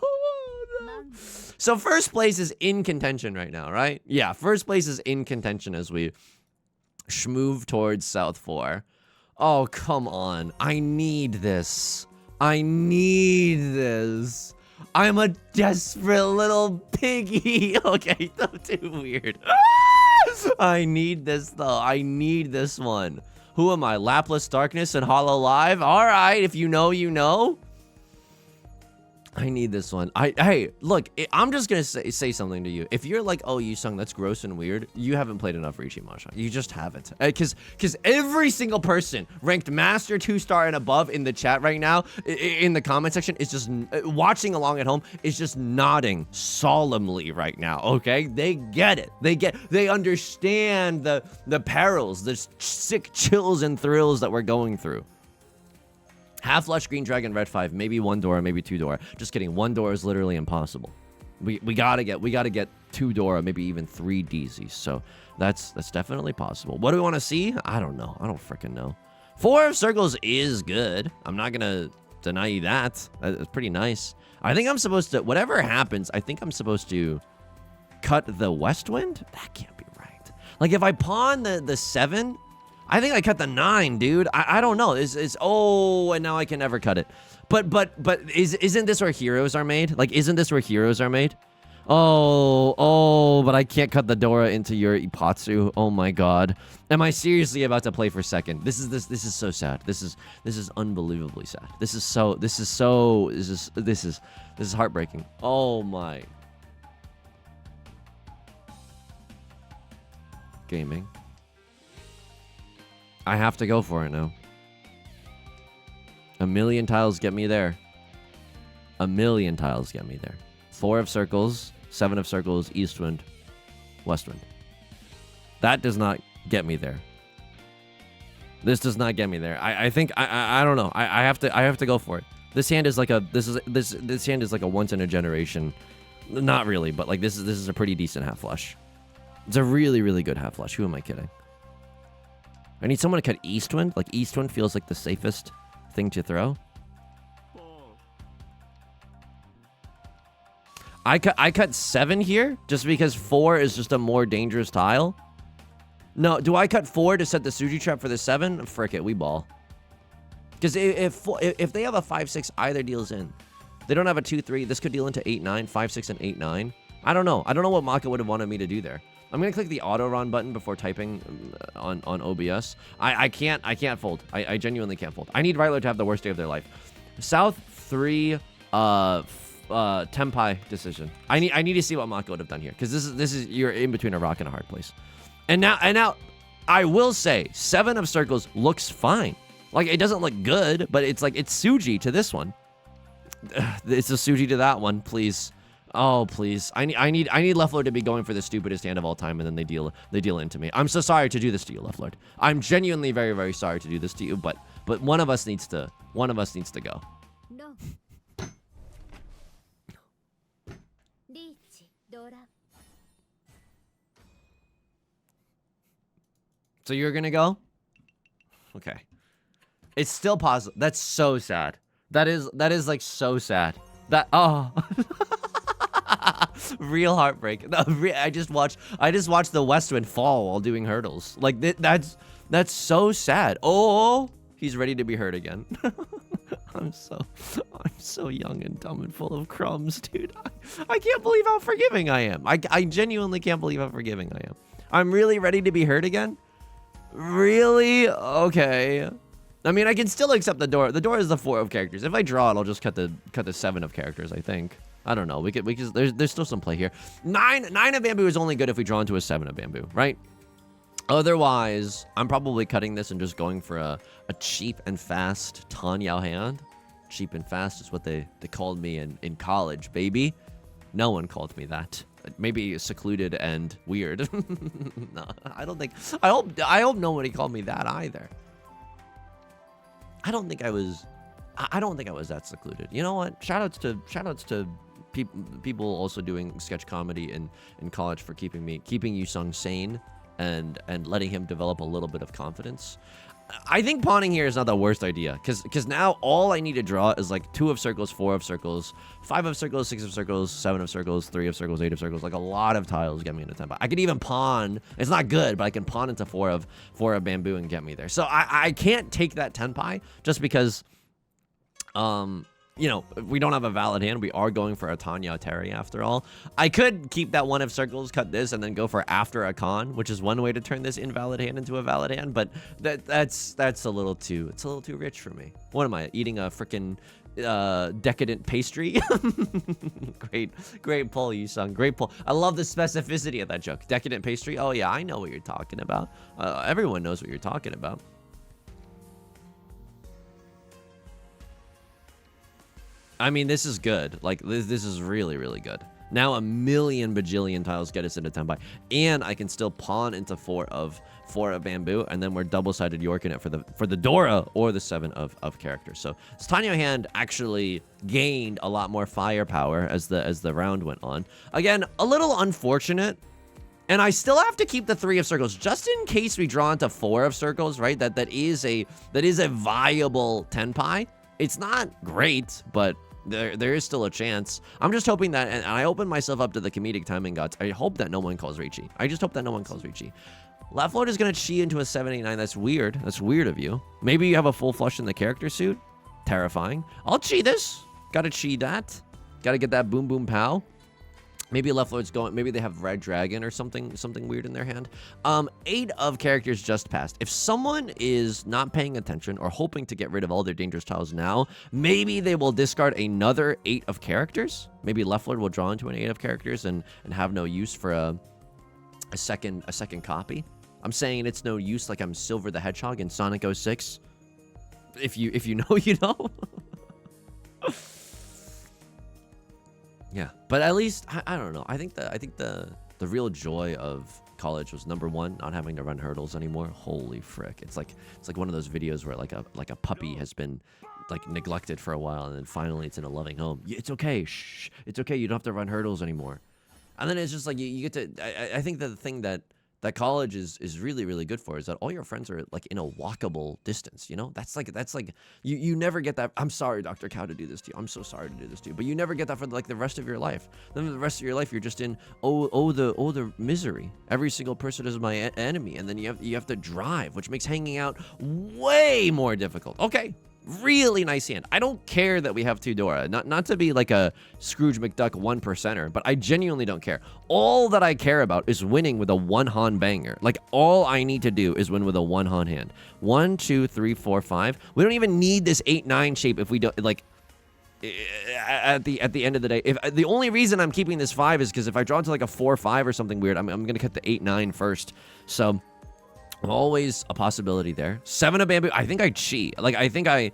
So first place is in contention right now, right? Yeah, first place is in contention as we schmoove towards South 4. Oh, come on. I need this. I need this. I'm a desperate little piggy. Okay, don't too weird. I need this though. I need this one. Who am I? Lapless Darkness and Hololive? All right, if you know, you know. I need this one. Hey, look, I'm just gonna say something to you. If you're like, oh, Yusong, that's gross and weird, you haven't played enough Riichi Mahjong. You just haven't. Because every single person ranked Master 2-star and above in the chat right now, in the comment section, is just watching along at home, is just nodding solemnly right now. Okay, they get it. They understand the perils, the sick chills and thrills that we're going through. Half Flush, Green Dragon, Red 5, maybe 1 Dora, maybe 2 Dora. Just kidding, 1 Dora is literally impossible. We gotta get 2 Dora, maybe even 3 DZs. So that's definitely possible. What do we want to see? I don't know. I don't freaking know. 4 of Circles is good. I'm not gonna deny you that. That's pretty nice. I think I'm supposed to, whatever happens, I think I'm supposed to cut the West Wind? That can't be right. Like if I pawn the 7, I think I cut the 9, dude. I don't know. Oh, and now I can never cut it. But isn't this where heroes are made? Like, isn't this where heroes are made? Oh, but I can't cut the Dora into your Ipatsu. Oh my god. Am I seriously about to play for second? This is so sad. This is unbelievably sad. This is heartbreaking. Oh my. Gaming. I have to go for it now. A million tiles get me there. A million tiles get me there. 4 of Circles, 7 of Circles, East Wind, West Wind. That does not get me there. This does not get me there. I think I don't know. I have to go for it. This hand is like a this hand is like a once in a generation. Not really, but like this is a pretty decent half flush. It's a really good half flush. Who am I kidding? I need someone to cut Eastwind. Like, Eastwind feels like the safest thing to throw. I cut 7 here just because 4 is just a more dangerous tile. No, do I cut 4 to set the Suji trap for the 7? Frick it, we ball. Because if they have a 5-6, either deals in. They don't have a 2-3. This could deal into 8-9, 5-6, and 8-9. I don't know. I don't know what Maka would have wanted me to do there. I'm gonna click the auto run button before typing on OBS. I can't fold. I genuinely can't fold. I need Ryler to have the worst day of their life. South 3 Tempai decision. I need to see what Maka would have done here, because this is you're in between a rock and a hard place. And now I will say 7 of Circles looks fine. Like, it doesn't look good, but it's like it's Suji to this one. It's a Suji to that one, please. Oh, please. I need Left Lord to be going for the stupidest hand of all time, and then they deal into me. I'm so sorry to do this to you, Left Lord. I'm genuinely very sorry to do this to you, but one of us needs to go. No. So you're gonna go? Okay. It's still possible. That's so sad. That is like so sad. Real heartbreak. I just watched the West Wind fall while doing hurdles. Like that's so sad. Oh, he's ready to be hurt again. I'm so young and dumb and full of crumbs, dude. I can't believe how forgiving I am. I genuinely can't believe how forgiving I am. I'm really ready to be hurt again. Really? Okay. I mean, I can still accept the door. The door is the 4 of characters. If I draw it, I'll just cut the 7 of characters, I think. I don't know. We could there's still some play here. 9 of bamboo is only good if we draw into a 7 of bamboo, right? Otherwise, I'm probably cutting this and just going for a cheap and fast Tan Yao hand. Cheap and fast is what they called me in college, baby. No one called me that. Maybe secluded and weird. No, I don't think. I hope nobody called me that either. I don't think I was that secluded. You know what? Shoutouts to people also doing sketch comedy in college for keeping Yusong sane and letting him develop a little bit of confidence. I think pawning here is not the worst idea, because now all I need to draw is like 2 of circles, 4 of circles, 5 of circles, 6 of circles, 7 of circles, 3 of circles, 8 of circles. Like a lot of tiles get me into tempo. I could even pawn. It's not good, but I can pawn into 4 of bamboo and get me there. So I can't take that tenpai just because you know, we don't have a valid hand. We are going for a Tanya Terry after all. I could keep that 1 of circles, cut this, and then go for after a con, which is one way to turn this invalid hand into a valid hand. But that's a little too rich for me. What am I eating, a freaking decadent pastry? great pull, Yusong. Great pull. I love the specificity of that joke. Decadent pastry. Oh yeah, I know what you're talking about. Everyone knows what you're talking about. I mean, this is good. Like, this is really, really good. Now a million bajillion tiles get us into Tenpai, and I can still pawn into 4 of bamboo, and then we're double-sided Yorking it for the Dora or the 7 of characters. So this Tanyo hand actually gained a lot more firepower as the round went on. Again, a little unfortunate. And I still have to keep the 3 of circles just in case we draw into 4 of circles, right? That is a viable Tenpai. It's not great, but there is still a chance. I'm just hoping that, and I open myself up to the comedic timing gods. I hope that no one calls Reachi. I just hope that no one calls Reachi. Left Lord is going to chi into a 789. That's weird. That's weird of you. Maybe you have a full flush in the character suit. Terrifying. I'll chi this. Gotta chi that. Gotta get that boom boom pow. Maybe Left Lord's going, maybe they have Red Dragon or something weird in their hand. 8 of characters just passed. If someone is not paying attention or hoping to get rid of all their dangerous tiles now, maybe they will discard another 8 of characters. Maybe Left Lord will draw into an 8 of characters and have no use for a second copy. I'm saying it's no use like I'm Silver the Hedgehog in Sonic 06. If you know, you know. Yeah, but at least I don't know. I think the real joy of college was, number 1, not having to run hurdles anymore. Holy frick! It's like one of those videos where like a puppy has been like neglected for a while, and then finally it's in a loving home. It's okay. Shh. It's okay. You don't have to run hurdles anymore. And then it's just like you get to. I think that the thing that college is really, really good for is that all your friends are like in a walkable distance, you know? That's like you never get that. I'm sorry, Dr. Cow, to do this to you. I'm so sorry to do this to you. But you never get that for like the rest of your life. Then the rest of your life you're just in the misery. Every single person is my enemy, and then you have to drive, which makes hanging out way more difficult. Okay. Really nice hand. I don't care that we have 2 Dora. Not to be like a Scrooge McDuck 1%er, but I genuinely don't care. All that I care about is winning with a 1-Han banger. Like, all I need to do is win with a 1-Han hand. 1, 2, 3, 4, 5. We don't even need this 8-9 shape if we don't, like, at the end of the day. If the only reason I'm keeping this 5 is because if I draw into like a 4-5 or something weird, I'm gonna cut the 8-9 first. So always a possibility there. 7 of bamboo. I think I cheat. Like, I think I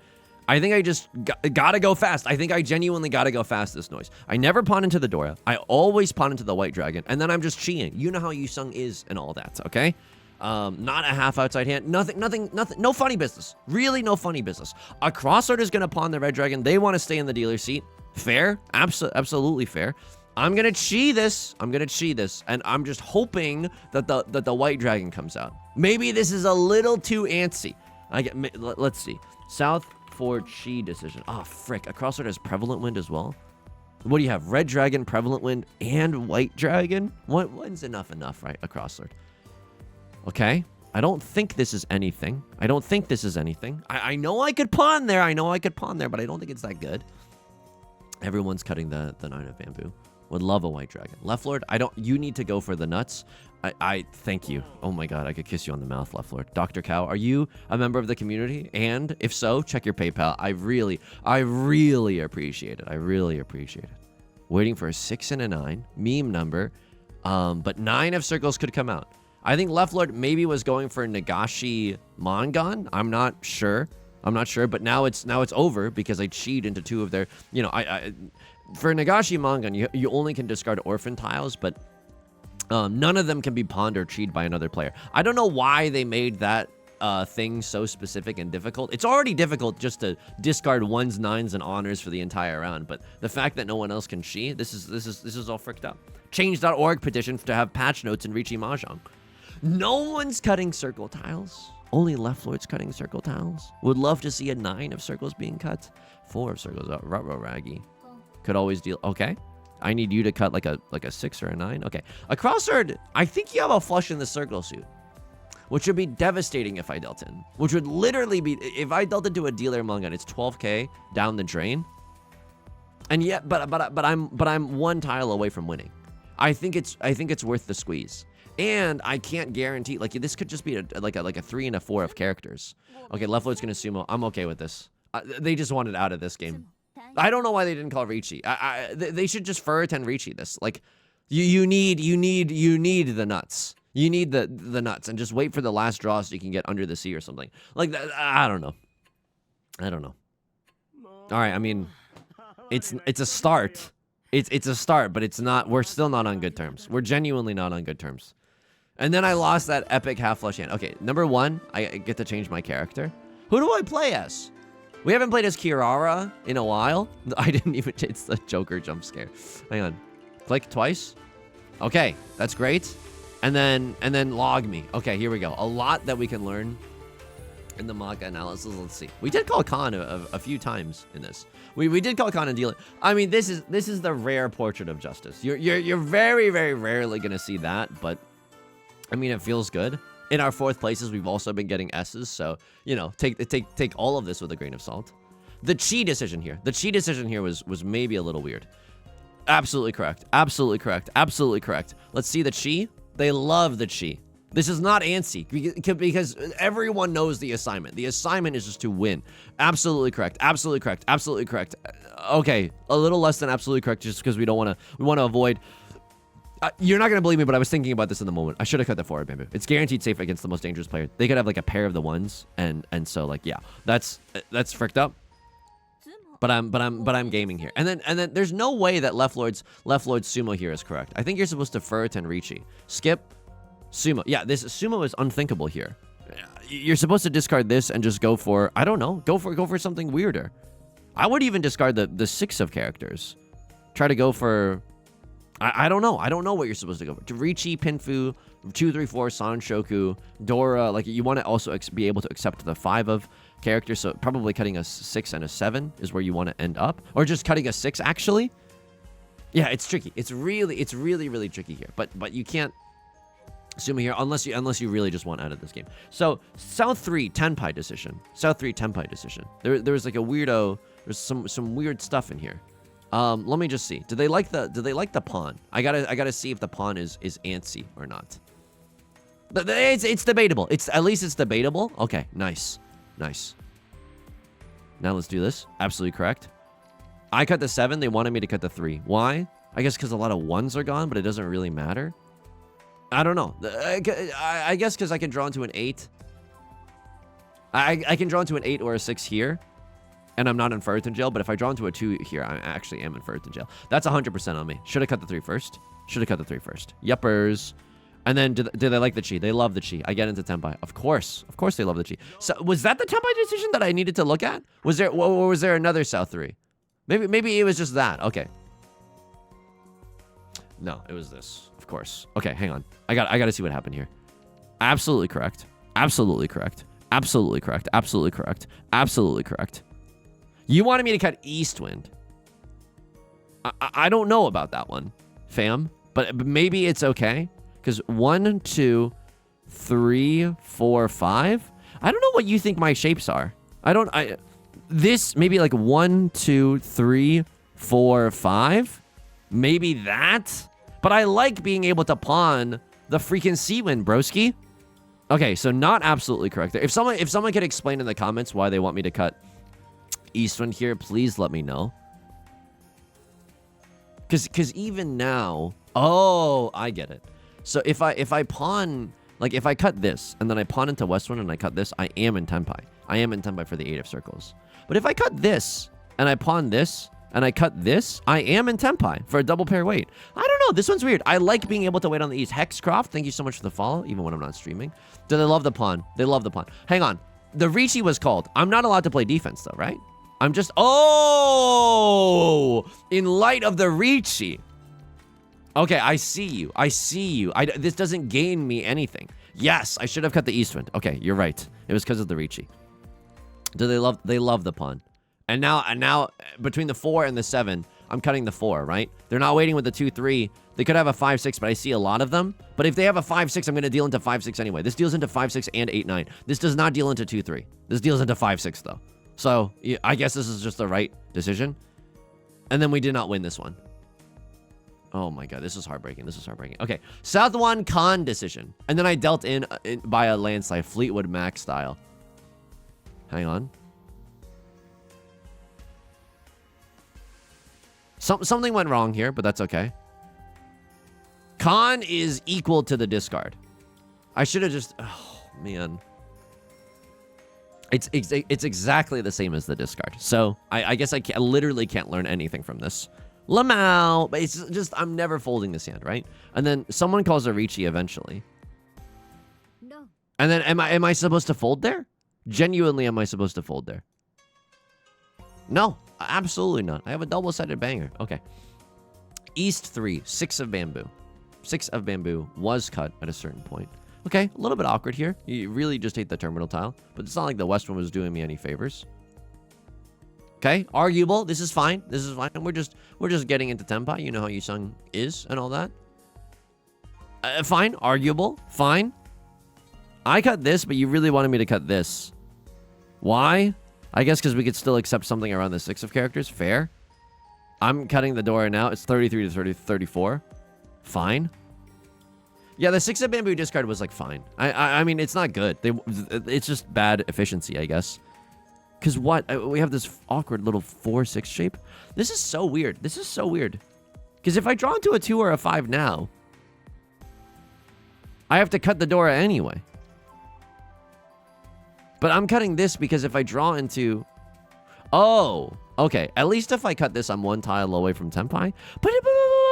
just gotta go fast. I think I genuinely gotta go fast this noise. I never pawn into the Dora. I always pawn into the White Dragon, and then I'm just cheating. You know how Yusong is and all that, okay? Not a half outside hand. Nothing. No funny business. Really, no funny business. A crossroad is gonna pawn the Red Dragon. They want to stay in the dealer seat. Fair. Absolutely fair. I'm gonna chi this. And I'm just hoping that the White Dragon comes out. Maybe this is a little too antsy. Let's see. South for chi decision. Oh, frick. A crossroad has Prevalent Wind as well. What do you have? Red Dragon, Prevalent Wind, and White Dragon? When's enough, right? A crossroad. Okay. I don't think this is anything. I know I could pawn there. But I don't think it's that good. Everyone's cutting the 9 of bamboo. Would love a White Dragon. Left Lord, you need to go for the nuts. I thank you. Oh my god, I could kiss you on the mouth, Left Lord. Dr. Cow, are you a member of the community? And if so, check your PayPal. I really appreciate it. Waiting for a 6 and a 9. Meme number. But 9 of circles could come out. I think Left Lord maybe was going for Nagashi Mangan. I'm not sure, but now it's over because I cheat into 2 of their, you know, for Nagashi Mangan, you only can discard orphan tiles, but none of them can be pawned or cheated by another player. I don't know why they made that thing so specific and difficult. It's already difficult just to discard 1s, 9s, and honors for the entire round, but the fact that no one else can cheat, this is all fricked up. Change.org petition to have patch notes in Riichi Mahjong. No one's cutting circle tiles. Only Left Lord's cutting circle tiles. Would love to see a 9 of circles being cut. 4 of circles. Raggy. Could always deal. Okay. I need you to cut like a 6 or a 9. Okay. A crossroad. I think you have a flush in the circle suit, which would be devastating if I dealt in. Which would literally be, if I dealt into a dealer Mangan, it's 12k down the drain. And yet, but I'm one tile away from winning. I think it's worth the squeeze. And I can't guarantee, like, this could just be like a 3 and a 4 of characters. Okay, left load's gonna sumo. I'm okay with this. They just wanted out of this game. I don't know why they didn't call Reachi. They should just attend Reachi this. Like, you need the nuts. You need the nuts, and just wait for the last draw so you can get under the sea or something. Like that, I don't know. All right, I mean, it's a start. It's a start, but it's not. We're still not on good terms. We're genuinely not on good terms. And then I lost that epic half flush hand. Okay, number 1, I get to change my character. Who do I play as? We haven't played as Kirara in a while. I didn't even. It's the Joker jump scare. Hang on. Click twice. Okay, that's great. And then log me. Okay, here we go. A lot that we can learn in the manga analysis. Let's see. We did call Khan a few times in this. We did call Khan and deal. I mean, this is the rare portrait of justice. You're very, very rarely gonna see that, but I mean, it feels good. In our 4th places, we've also been getting S's, so you know, take all of this with a grain of salt. The chi decision here. The chi decision here was maybe a little weird. Absolutely correct. Absolutely correct. Absolutely correct. Let's see the chi. They love the chi. This is not antsy because everyone knows the assignment. The assignment is just to win. Absolutely correct. Absolutely correct. Absolutely correct. Okay, a little less than absolutely correct just because we want to avoid. You're not going to believe me, but I was thinking about this in the moment. I should have cut the forward bamboo. It's guaranteed safe against the most dangerous player. They could have like a pair of the ones, and so like, yeah, that's fricked up. But I'm gaming here. And then there's no way that left lord's sumo here is correct. I think you're supposed to attend Reachi. Skip sumo. Yeah, this sumo is unthinkable here. You're supposed to discard this and just go for, I don't know, go for something weirder. I would even discard the 6 of characters. Try to go for, I don't know. I don't know what you're supposed to go for. Riichi, Pinfu, 2, 3, 4, Sanshoku, Dora. Like, you want to also be able to accept the 5 of characters. So probably cutting a 6 and a 7 is where you want to end up. Or just cutting a 6, actually. Yeah, it's tricky. It's really tricky here. But you can't sumo here unless you really just want out of this game. So South 3 Tenpai decision. South 3 Tenpai decision. There was like a weirdo. There's some weird stuff in here. Let me just see. Do they like the pawn? I gotta see if the pawn is antsy or not. It's debatable. At least it's debatable. Okay, nice. Now let's do this. Absolutely correct. I cut the 7. They wanted me to cut the 3. Why? I guess because a lot of 1s are gone, but it doesn't really matter. I don't know. I guess because I can draw into an 8. I can draw into an 8 or a 6 here. And I'm not in Furton jail, but if I draw into a 2 here, I actually am in Furton jail. That's 100% on me. Should have cut the 3 first. Yuppers. And then, do they like the chi? They love the chi. I get into Tenpai. Of course they love the chi. So, was that the Tenpai decision that I needed to look at? Was there another South 3? Maybe it was just that. Okay. No, it was this. Of course. Okay, hang on. I gotta see what happened here. Absolutely correct. You wanted me to cut Eastwind. I don't know about that one, fam. But maybe it's okay. Because 1, 2, 3, 4, 5. I don't know what you think my shapes are. This maybe like 1, 2, 3, 4, 5. Maybe that. But I like being able to pawn the freaking Seawind, broski. Okay, so not absolutely correct. If someone could explain in the comments why they want me to cut Eastwind here, please let me know. Because even now, oh, I get it. So if I pawn, like if I cut this and then I pawn into Westwind and I cut this, I am in Tenpai. I am in Tenpai for the 8 of circles. But if I cut this and I pawn this and I cut this, I am in Tenpai for a double pair wait. I don't know. This one's weird. I like being able to wait on the East. Hexcroft, thank you so much for the follow, even when I'm not streaming. Do they love the pawn? They love the pawn. Hang on. The Reachi was called. I'm not allowed to play defense though, right? I'm just, oh, in light of the Reachi. Okay, I see you. This doesn't gain me anything. Yes, I should have cut the Eastwind. Okay, you're right. It was because of the Reachi. Do they love the pawn. And now between the 4 and the 7, I'm cutting the 4, right? They're not waiting with the 2, 3. They could have a 5, 6, but I see a lot of them. But if they have a 5, 6, I'm going to deal into 5, 6 anyway. This deals into 5, 6 and 8, 9. This does not deal into 2, 3. This deals into 5, 6 though. So I guess this is just the right decision. And then we did not win this one. Oh my god, this is heartbreaking. This is heartbreaking. Okay, South one con decision. And then I dealt in by a landslide, Fleetwood Mac style. Hang on. Something went wrong here, but that's okay. Con is equal to the discard. I should have just... Oh, man. It's exactly the same as the discard. So, I guess I literally can't learn anything from this. Lamau! But it's just... I'm never folding this hand, right? And then someone calls a Reachi eventually. No. And then am I supposed to fold there? Genuinely, am I supposed to fold there? No. Absolutely not. I have a double-sided banger. Okay. East 3. 6 of bamboo. 6 of bamboo was cut at a certain point. Okay, a little bit awkward here. You really just hate the terminal tile, but it's not like the west one was doing me any favors. Okay, arguable. This is fine. This is fine. We're just getting into tempai. You know how Yusong is and all that. Fine. Arguable. Fine. I cut this, but you really wanted me to cut this. Why? I guess because we could still accept something around the 6 of characters. Fair. I'm cutting the door now. It's 33 to 34. Fine. Yeah, the 6 of bamboo discard was like fine. I mean, it's not good. It's just bad efficiency, I guess. Because what? We have this awkward little 4-6 shape. This is so weird. This is so weird. Because if I draw into a 2 or a 5 now, I have to cut the Dora anyway. But I'm cutting this because if I draw into... Oh, okay. At least if I cut this, I'm 1 tile away from tempai. But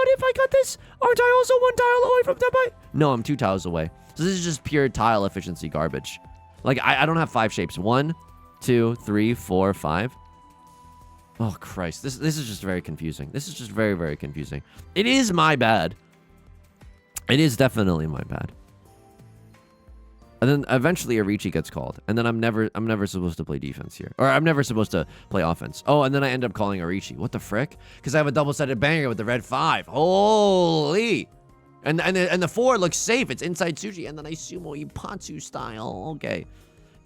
if I cut this, aren't I also 1 tile away from tempai? No, I'm 2 tiles away. So this is just pure tile efficiency garbage. Like, I don't have 5 shapes. 1, 2, 3, 4, 5. Oh, Christ. This is just very confusing. This is just very, very confusing. It is my bad. It is definitely my bad. And then eventually a Reachi gets called. And then I'm never supposed to play defense here. Or I'm never supposed to play offense. Oh, and then I end up calling a Reachi. What the frick? Because I have a double-sided banger with the red 5. Holy! And the 4 looks safe. It's inside Sushi. And then I sumo Ippatsu style. Okay.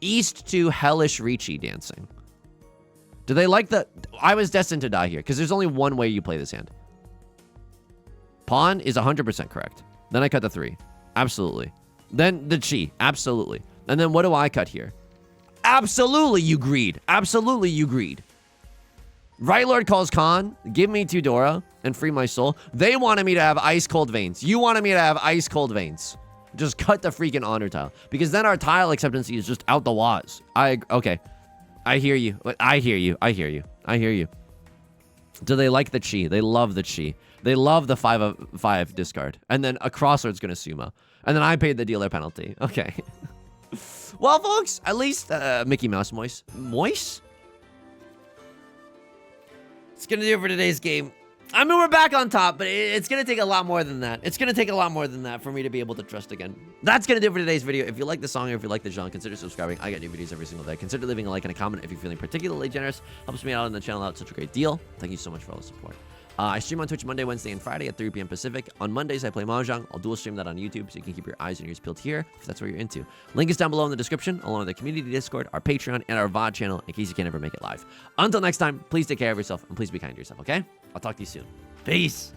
East to Hellish Reachi dancing. Do they like the... I was destined to die here. Because there's only one way you play this hand. Pawn is 100% correct. Then I cut the 3. Absolutely. Then the chi. Absolutely. And then what do I cut here? Absolutely, you greed. Absolutely, you greed. Right Lord calls Khan. Give me 2 Dora and free my soul. They wanted me to have ice cold veins. You wanted me to have ice cold veins. Just cut the freaking honor tile. Because then our tile acceptancy is just out the waz. Okay. I hear you. I hear you. I hear you. I hear you. Do they like the chi? They love the chi. They love the 5 of 5 discard. And then a crossroad's gonna sumo. And then I paid the dealer penalty. Okay. Well, folks, at least Mickey Mouse Moise. Moise? It's going to do it for today's game. I mean, we're back on top, but it's going to take a lot more than that. It's going to take a lot more than that for me to be able to trust again. That's going to do it for today's video. If you like the song or if you like the genre, consider subscribing. I got new videos every single day. Consider leaving a like and a comment if you're feeling particularly generous. Helps me out on the channel out such a great deal. Thank you so much for all the support. I stream on Twitch Monday, Wednesday, and Friday at 3 p.m. Pacific. On Mondays, I play Mahjong. I'll dual stream that on YouTube, so you can keep your eyes and ears peeled here if that's what you're into. Link is down below in the description, along with the community Discord, our Patreon, and our VOD channel, in case you can't ever make it live. Until next time, please take care of yourself, and please be kind to yourself, okay? I'll talk to you soon. Peace!